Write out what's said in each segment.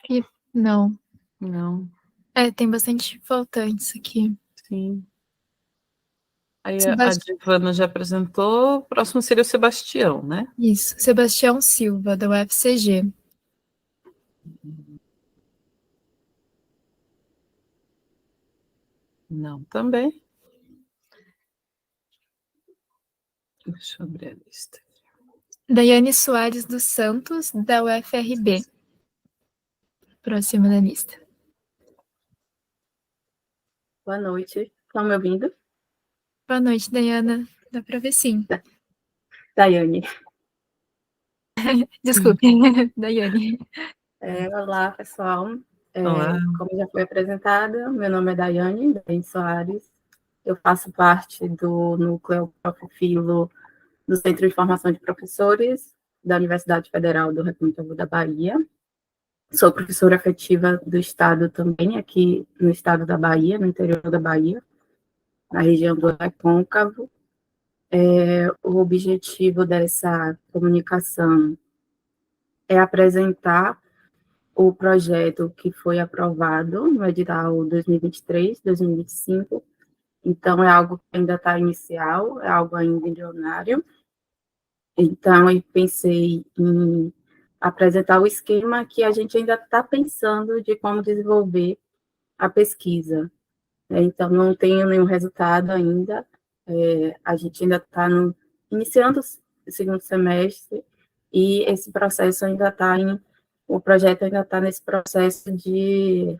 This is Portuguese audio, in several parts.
E não. Não. Tem bastante faltantes aqui. Sim. Aí a Divana já apresentou, o próximo seria o Sebastião, né? Isso, Sebastião Silva, da UFCG. Não, também. Deixa eu abrir a lista. Daiane Soares dos Santos, da UFRB. Próxima da lista. Boa noite. Estão me ouvindo? Boa noite, Daiana. Dá para ver sim. Daiane. Desculpe, Daiane. Olá, pessoal. Olá. Como já foi apresentada, meu nome é Daiane Soares. Eu faço parte do núcleo Profilo do Centro de Formação de Professores da Universidade Federal do Recôncavo da Bahia. Sou professora efetiva do Estado também, aqui no estado da Bahia, no interior da Bahia, na região do Recôncavo. O objetivo dessa comunicação é apresentar o projeto que foi aprovado no edital 2023-2025. Então, é algo que ainda está inicial, é algo ainda embrionário. Então, eu pensei em apresentar o esquema que a gente ainda está pensando de como desenvolver a pesquisa. Então, não tenho nenhum resultado ainda, a gente ainda está iniciando o segundo semestre, e esse processo ainda está o projeto ainda está nesse processo de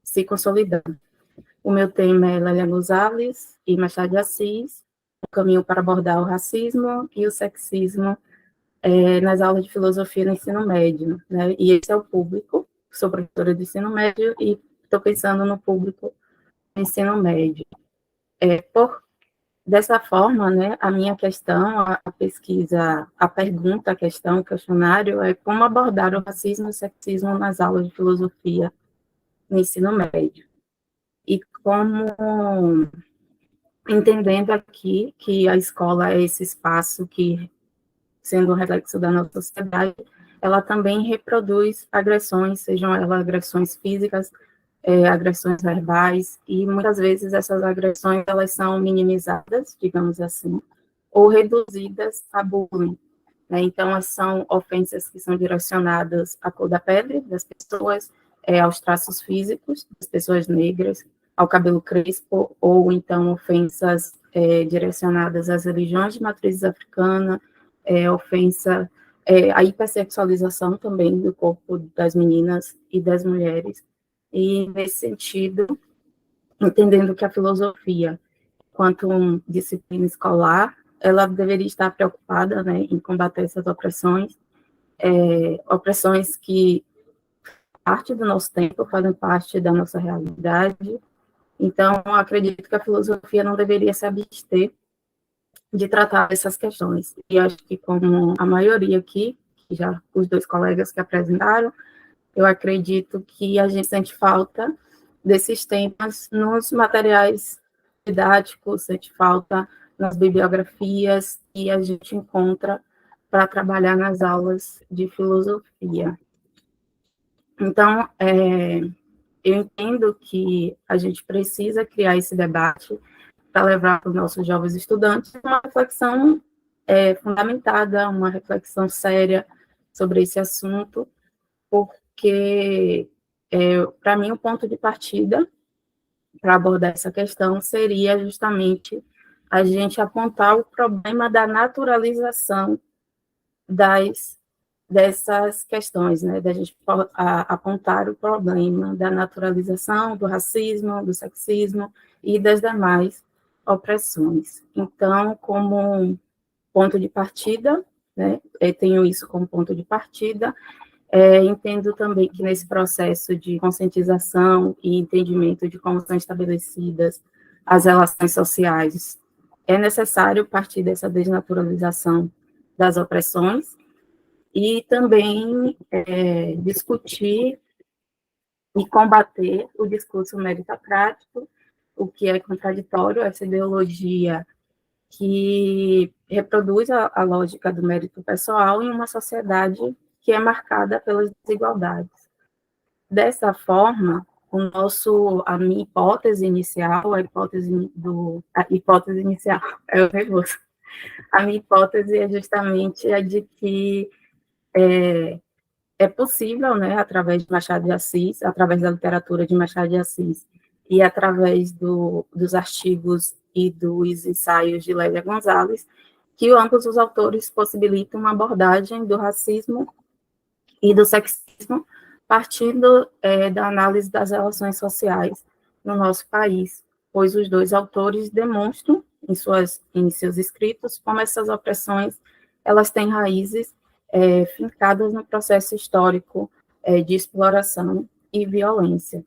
se consolidar. O meu tema é Lélia Gonzalez e Machado de Assis, o caminho para abordar o racismo e o sexismo nas aulas de filosofia no ensino médio, né? E esse é o público, sou professora de ensino médio e estou pensando no público do ensino médio. Dessa forma, né, a minha questão, a pesquisa, a pergunta, a questão, o questionário é como abordar o racismo e o sexismo nas aulas de filosofia no ensino médio. E como, entendendo aqui que a escola é esse espaço que, sendo um reflexo da nossa sociedade, ela também reproduz agressões, sejam elas agressões físicas, agressões verbais, e muitas vezes essas agressões elas são minimizadas, digamos assim, ou reduzidas a bullying. Né? Então, são ofensas que são direcionadas à cor da pele das pessoas, aos traços físicos das pessoas negras, ao cabelo crespo, ou então ofensas direcionadas às religiões de matriz africana, ofensa, a hipersexualização também do corpo das meninas e das mulheres. E, nesse sentido, entendendo que a filosofia, quanto uma disciplina escolar, ela deveria estar preocupada, né, em combater essas opressões, opressões que parte do nosso tempo, fazem parte da nossa realidade. Então, acredito que a filosofia não deveria se abster de tratar essas questões. E acho que, como a maioria aqui, já os dois colegas que apresentaram, eu acredito que a gente sente falta desses temas nos materiais didáticos, sente falta nas bibliografias que a gente encontra para trabalhar nas aulas de filosofia. Então, eu entendo que a gente precisa criar esse debate para levar para os nossos jovens estudantes uma reflexão fundamentada, uma reflexão séria sobre esse assunto, porque, para mim, o ponto de partida para abordar essa questão seria justamente a gente apontar o problema da naturalização dessas questões, né? Da gente apontar o problema da naturalização do racismo, do sexismo e das demais opressões. Então, como ponto de partida, né? Eu tenho isso como ponto de partida. Entendo também que nesse processo de conscientização e entendimento de como são estabelecidas as relações sociais, é necessário partir dessa desnaturalização das opressões e também discutir e combater o discurso meritocrático, o que é contraditório, essa ideologia que reproduz a lógica do mérito pessoal em uma sociedade que é marcada pelas desigualdades. dessa forma, a minha hipótese inicial, a hipótese inicial, é o nervoso. A minha hipótese é justamente a de que é possível, né, através de Machado de Assis, através da literatura de Machado de Assis, e através dos artigos e dos ensaios de Lélia Gonzalez, que ambos os autores possibilitam uma abordagem do racismo e do sexismo, partindo da análise das relações sociais no nosso país, pois os dois autores demonstram em seus escritos como essas opressões elas têm raízes fincadas no processo histórico de exploração e violência.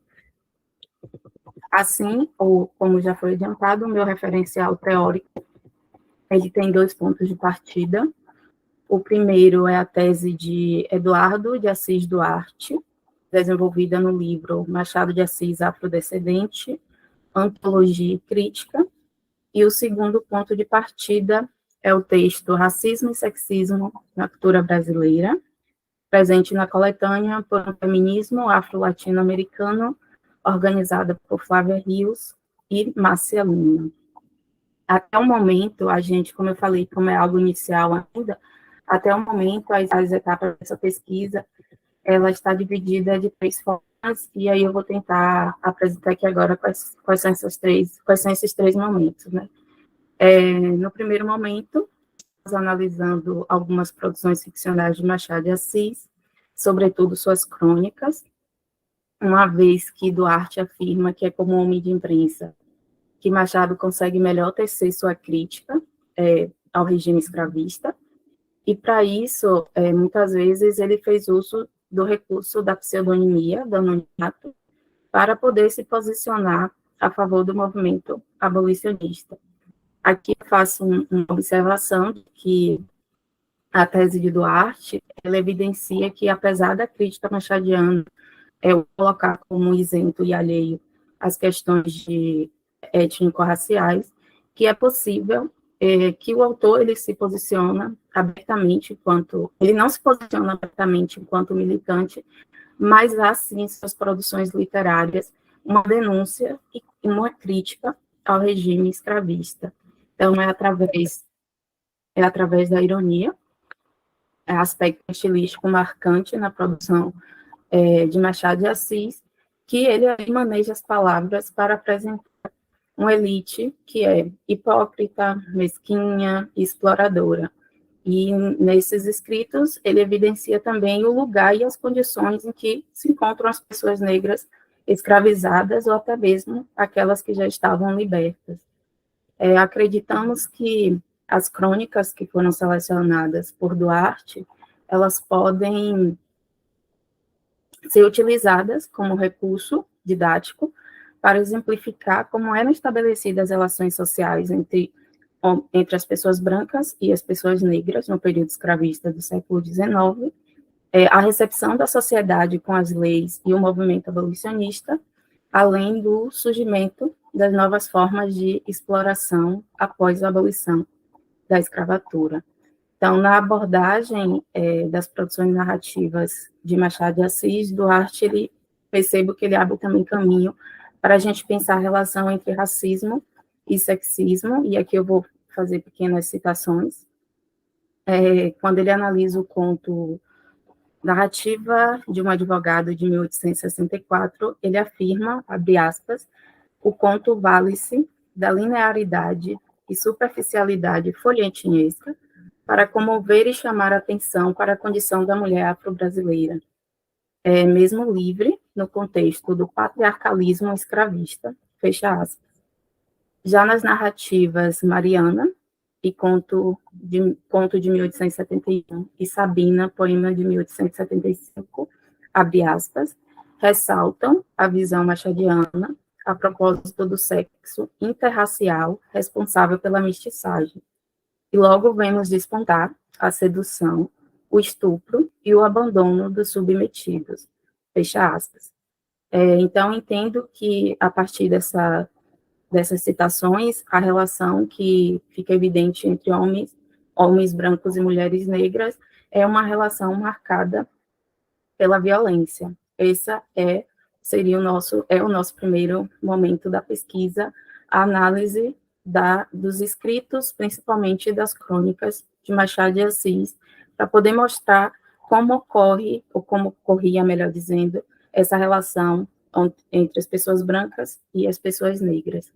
Assim, ou como já foi adiantado, o meu referencial teórico ele tem 2 pontos de partida. O primeiro é a tese de Eduardo de Assis Duarte, desenvolvida no livro Machado de Assis Afrodescendente, Antologia e Crítica, e o segundo ponto de partida é o texto Racismo e Sexismo na Cultura Brasileira, presente na coletânea Por um Feminismo Afro-Latino-Americano, organizada por Flávia Rios e Márcia Lima. Até o momento, a gente, como eu falei, como é algo inicial ainda, até o momento, as etapas dessa pesquisa, ela está dividida de 3 formas, e aí eu vou tentar apresentar aqui agora quais são esses três momentos, né? No primeiro momento, nós analisando algumas produções ficcionais de Machado de Assis, sobretudo suas crônicas, uma vez que Duarte afirma que é como homem de imprensa que Machado consegue melhor tecer sua crítica ao regime escravista, e para isso, muitas vezes, ele fez uso do recurso da pseudonimia, do anonimato, para poder se posicionar a favor do movimento abolicionista. Aqui eu faço uma observação de que a tese de Duarte, ela evidencia que, apesar da crítica machadiana o colocar como isento e alheio às questões de étnico-raciais, que é possível que o autor ele se posiciona abertamente ele não se posiciona abertamente enquanto militante, mas há sim em suas produções literárias uma denúncia e uma crítica ao regime escravista. Então é através da ironia, aspecto estilístico marcante na produção de Machado de Assis, que ele maneja as palavras para apresentar uma elite que é hipócrita, mesquinha, exploradora. E nesses escritos, ele evidencia também o lugar e as condições em que se encontram as pessoas negras escravizadas ou até mesmo aquelas que já estavam libertas. Acreditamos que as crônicas que foram selecionadas por Duarte, elas podem ser utilizadas como recurso didático para exemplificar como eram estabelecidas as relações sociais entre as pessoas brancas e as pessoas negras no período escravista do século XIX, a recepção da sociedade com as leis e o movimento abolicionista, além do surgimento das novas formas de exploração após a abolição da escravatura. Então, na abordagem das produções narrativas de Machado de Assis, Duarte, percebo que ele abre também caminho para a gente pensar a relação entre racismo e sexismo, e aqui eu vou fazer pequenas citações. Quando ele analisa o conto Narrativa de um Advogado, de 1864, ele afirma, abre aspas, o conto vale-se da linearidade e superficialidade folhetinesca para comover e chamar a atenção para a condição da mulher afro-brasileira, mesmo livre no contexto do patriarcalismo escravista, fecha aspas. Já nas narrativas Mariana e Conto de 1871 e Sabina, poema de 1875, abre aspas, ressaltam a visão machadiana a propósito do sexo interracial responsável pela mestiçagem. E logo vemos despontar a sedução, o estupro e o abandono dos submetidos. Fecha aspas. Então, entendo que, a partir dessas citações, a relação que fica evidente entre homens brancos e mulheres negras, é uma relação marcada pela violência. seria o nosso primeiro momento da pesquisa, a análise dos escritos, principalmente das crônicas de Machado de Assis, para poder mostrar como ocorre, ou como ocorria, melhor dizendo, essa relação entre as pessoas brancas e as pessoas negras.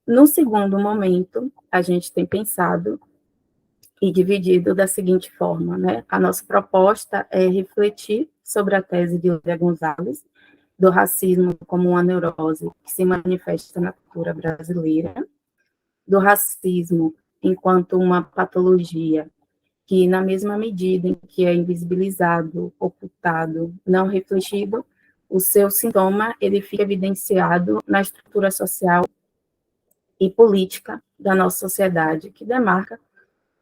No segundo momento, a gente tem pensado e dividido da seguinte forma, né? A nossa proposta é refletir sobre a tese de Lélia Gonzalez, do racismo como uma neurose que se manifesta na cultura brasileira, do racismo enquanto uma patologia que, na mesma medida em que é invisibilizado, ocultado, não refletido, o seu sintoma ele fica evidenciado na estrutura social e política da nossa sociedade, que demarca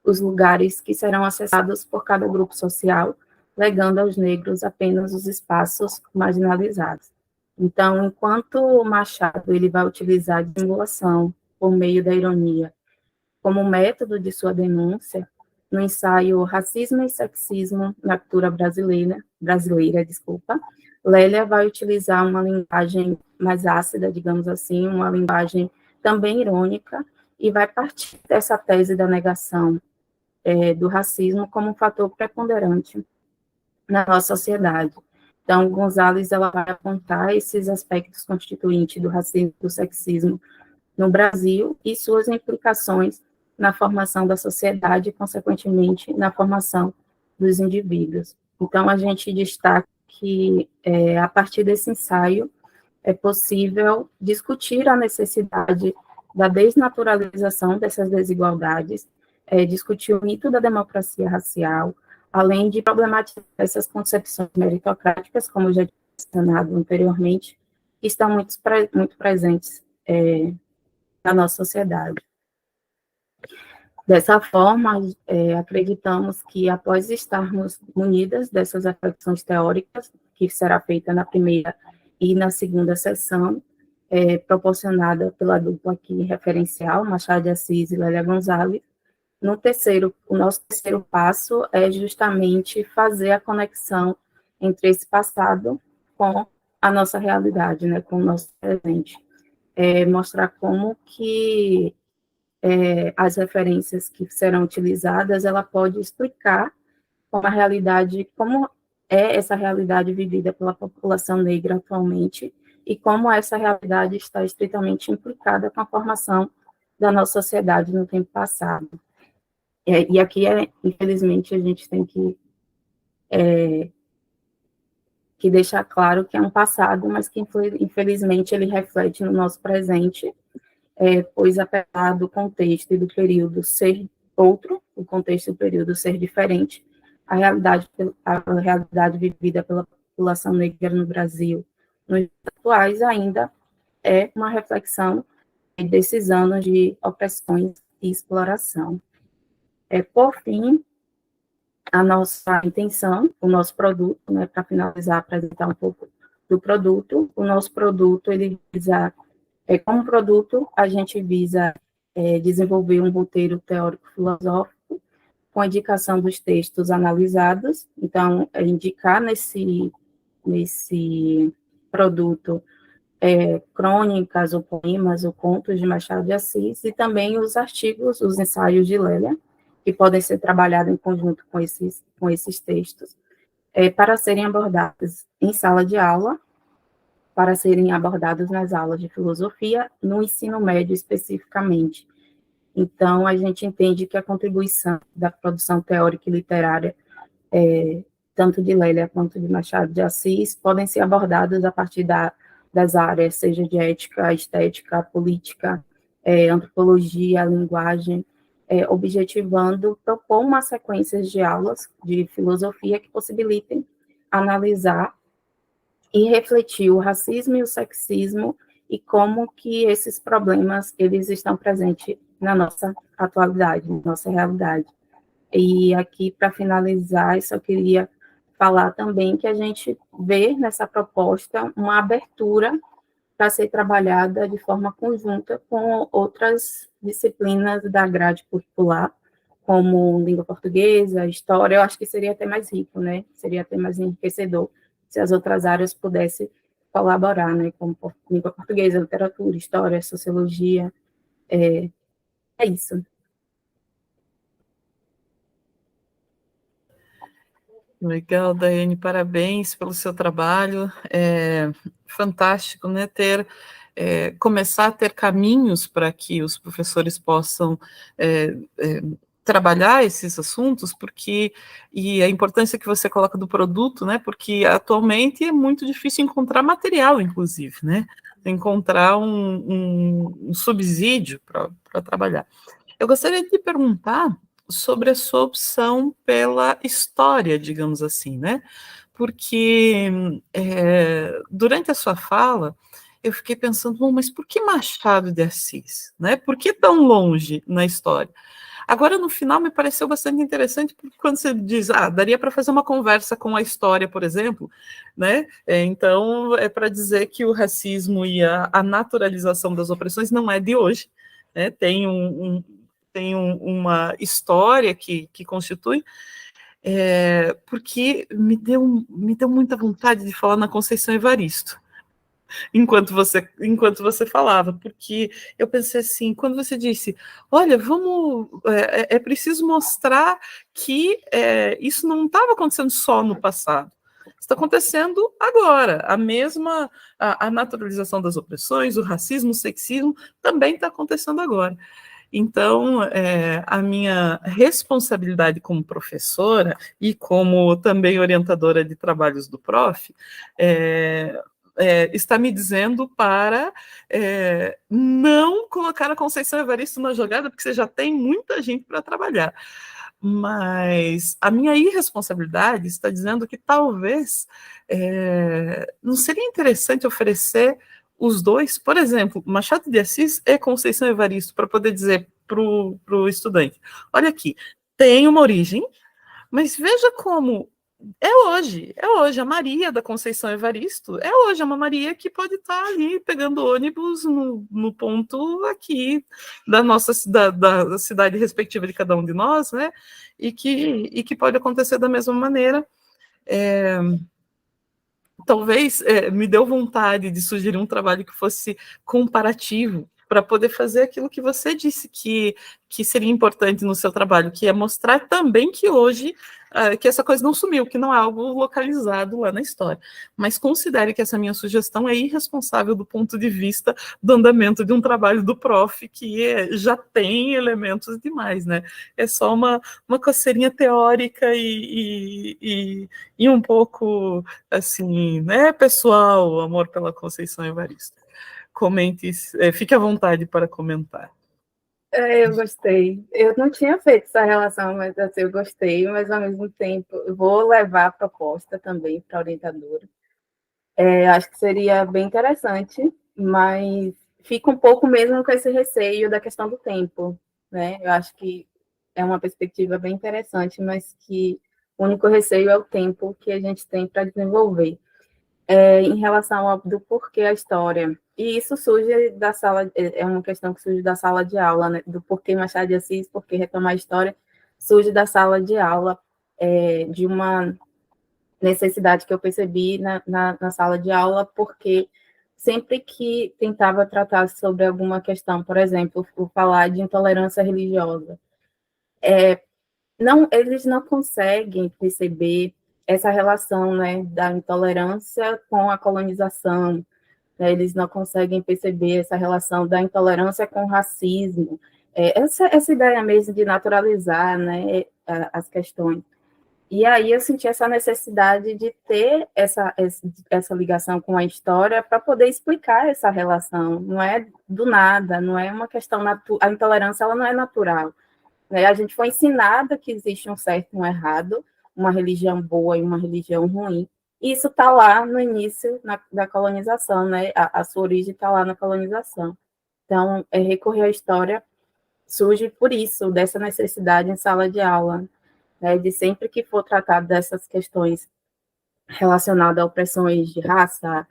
os lugares que serão acessados por cada grupo social, legando aos negros apenas os espaços marginalizados. Então, enquanto Machado ele vai utilizar a dissimulação por meio da ironia como método de sua denúncia, no ensaio Racismo e Sexismo na Cultura Brasileira, Lélia vai utilizar uma linguagem mais ácida, digamos assim, uma linguagem também irônica, e vai partir dessa tese da negação do racismo como um fator preponderante na nossa sociedade. Então, Gonzalez ela vai apontar esses aspectos constituintes do racismo e do sexismo no Brasil e suas implicações na formação da sociedade e, consequentemente, na formação dos indivíduos. Então, a gente destaca que, a partir desse ensaio, é possível discutir a necessidade da desnaturalização dessas desigualdades, discutir o mito da democracia racial, além de problematizar essas concepções meritocráticas, como eu já tinha mencionado anteriormente, que estão muito presentes na nossa sociedade. Dessa forma, acreditamos que, após estarmos munidas dessas reflexões teóricas, que será feita na primeira e na segunda sessão, proporcionada pela dupla aqui referencial, Machado de Assis e Lélia Gonzalez, o nosso terceiro passo é justamente fazer a conexão entre esse passado com a nossa realidade, né, com o nosso presente. Mostrar como que as referências que serão utilizadas, ela pode explicar como como é essa realidade vivida pela população negra atualmente e como essa realidade está estritamente implicada com a formação da nossa sociedade no tempo passado. E aqui, infelizmente, a gente tem que deixar claro que é um passado, mas que, infelizmente, ele reflete no nosso presente, pois, apesar do contexto e do período ser outro, o contexto e o período ser diferente, a realidade vivida pela população negra no Brasil, nos dias atuais, ainda é uma reflexão desses anos de opressões e exploração. Por fim, a nossa intenção, o nosso produto, né, para finalizar, apresentar um pouco do produto, o nosso produto, ele visa, como produto, a gente visa desenvolver um roteiro teórico-filosófico com a indicação dos textos analisados, então, indicar nesse produto crônicas, ou poemas, ou contos de Machado de Assis, e também os artigos, os ensaios de Lélia, que podem ser trabalhados em conjunto com esses textos, para serem abordados em sala de aula, para serem abordados nas aulas de filosofia, no ensino médio especificamente. Então, a gente entende que a contribuição da produção teórica e literária, tanto de Lélia quanto de Machado de Assis, podem ser abordadas a partir das áreas, seja de ética, estética, política, antropologia, linguagem, objetivando propor uma sequência de aulas de filosofia que possibilitem analisar e refletir o racismo e o sexismo e como que esses problemas eles estão presentes na nossa atualidade, na nossa realidade. E aqui, para finalizar, eu só queria falar também que a gente vê nessa proposta uma abertura para ser trabalhada de forma conjunta com outras disciplinas da grade curricular, como língua portuguesa, história. Eu acho que seria até mais rico, né? Seria até mais enriquecedor se as outras áreas pudessem colaborar, né, como língua portuguesa, literatura, história, sociologia, é isso. Legal, Daiane, parabéns pelo seu trabalho. É fantástico, né, começar a ter caminhos para que os professores possam trabalhar esses assuntos, e a importância que você coloca do produto, né, porque atualmente é muito difícil encontrar material, inclusive, né, encontrar um subsídio para trabalhar. Eu gostaria de perguntar sobre a sua opção pela história, digamos assim, né? Porque durante a sua fala, eu fiquei pensando, bom, mas por que Machado de Assis, né? Por que tão longe na história? Agora, no final, me pareceu bastante interessante, porque quando você diz, daria para fazer uma conversa com a história, por exemplo, né? Então, é para dizer que o racismo e a naturalização das opressões não é de hoje, né? Tem uma história que constitui, porque me deu muita vontade de falar na Conceição Evaristo, enquanto você falava, porque eu pensei assim, quando você disse, olha, é preciso mostrar que isso não estava acontecendo só no passado, está acontecendo agora, a naturalização das opressões, o racismo, o sexismo, também está acontecendo agora. Então, a minha responsabilidade como professora e como também orientadora de trabalhos do Prof. Está me dizendo para não colocar a Conceição Evaristo na jogada, porque você já tem muita gente para trabalhar. Mas a minha irresponsabilidade está dizendo que talvez não seria interessante oferecer os dois, por exemplo, Machado de Assis e Conceição Evaristo, para poder dizer para o estudante, olha aqui, tem uma origem, mas veja como é hoje, a Maria da Conceição Evaristo, é hoje, é uma Maria que pode estar ali pegando ônibus no ponto aqui da cidade respectiva de cada um de nós, né, e que pode acontecer da mesma maneira. Talvez me deu vontade de sugerir um trabalho que fosse comparativo, para poder fazer aquilo que você disse que seria importante no seu trabalho, que é mostrar também que hoje, que essa coisa não sumiu, que não é algo localizado lá na história. Mas considere que essa minha sugestão é irresponsável do ponto de vista do andamento de um trabalho do prof, que já tem elementos demais, né? É só uma coceirinha teórica e um pouco, assim, né, pessoal, amor pela Conceição Evaristo. Comente, fique à vontade para comentar. Eu gostei. Eu não tinha feito essa relação, mas assim, eu gostei, mas ao mesmo tempo eu vou levar a proposta também para a orientadora. Acho que seria bem interessante, mas fica um pouco mesmo com esse receio da questão do tempo, né? Eu acho que é uma perspectiva bem interessante, mas que o único receio é o tempo que a gente tem para desenvolver. Em relação ao do porquê a história. E isso surge da sala, é uma questão que surge da sala de aula, né? Do porquê Machado de Assis, porquê retomar a história, surge da sala de aula, de uma necessidade que eu percebi na sala de aula, porque sempre que tentava tratar sobre alguma questão, por exemplo, falar de intolerância religiosa, eles não conseguem perceber essa relação, né, da intolerância com a colonização, né, eles não conseguem perceber essa relação da intolerância com o racismo, essa ideia mesmo de naturalizar, né, as questões. E aí eu senti essa necessidade de ter essa ligação com a história para poder explicar essa relação. Não é do nada, não é uma questão... A intolerância ela não é natural. Né? A gente foi ensinada que existe um certo e um errado, uma religião boa e uma religião ruim. E isso está lá no início da colonização, né? A sua origem está lá na colonização. Então, recorrer à história surge por isso, dessa necessidade em sala de aula, né, de sempre que for tratado dessas questões relacionadas a opressões de raça,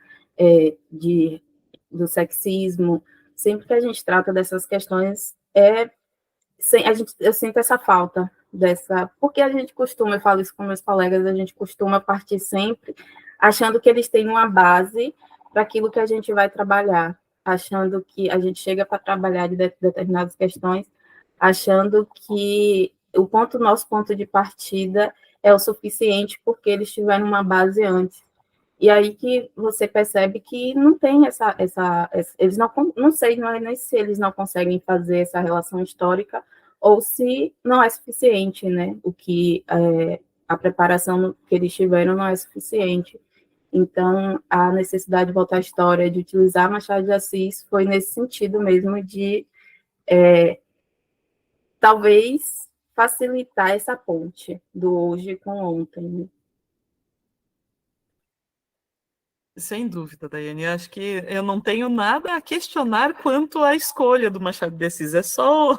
do sexismo, sempre que a gente trata dessas questões, eu sinto essa falta porque a gente costuma, eu falo isso com meus colegas, a gente costuma partir sempre achando que eles têm uma base para aquilo que a gente vai trabalhar, achando que a gente chega para trabalhar de determinadas questões, achando que nosso ponto de partida é o suficiente porque eles tiveram uma base antes. E aí que você percebe que não tem eles não sei, não é nem se eles não conseguem fazer essa relação histórica ou se não é suficiente, né? A preparação que eles tiveram não é suficiente. Então, a necessidade de voltar à história, de utilizar Machado de Assis, foi nesse sentido mesmo de talvez facilitar essa ponte do hoje com ontem, né? Sem dúvida, Daiane. Acho que eu não tenho nada a questionar quanto à escolha do Machado de Assis. É só,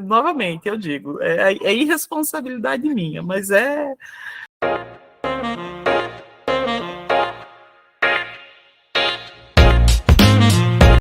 novamente, eu digo, é irresponsabilidade minha, mas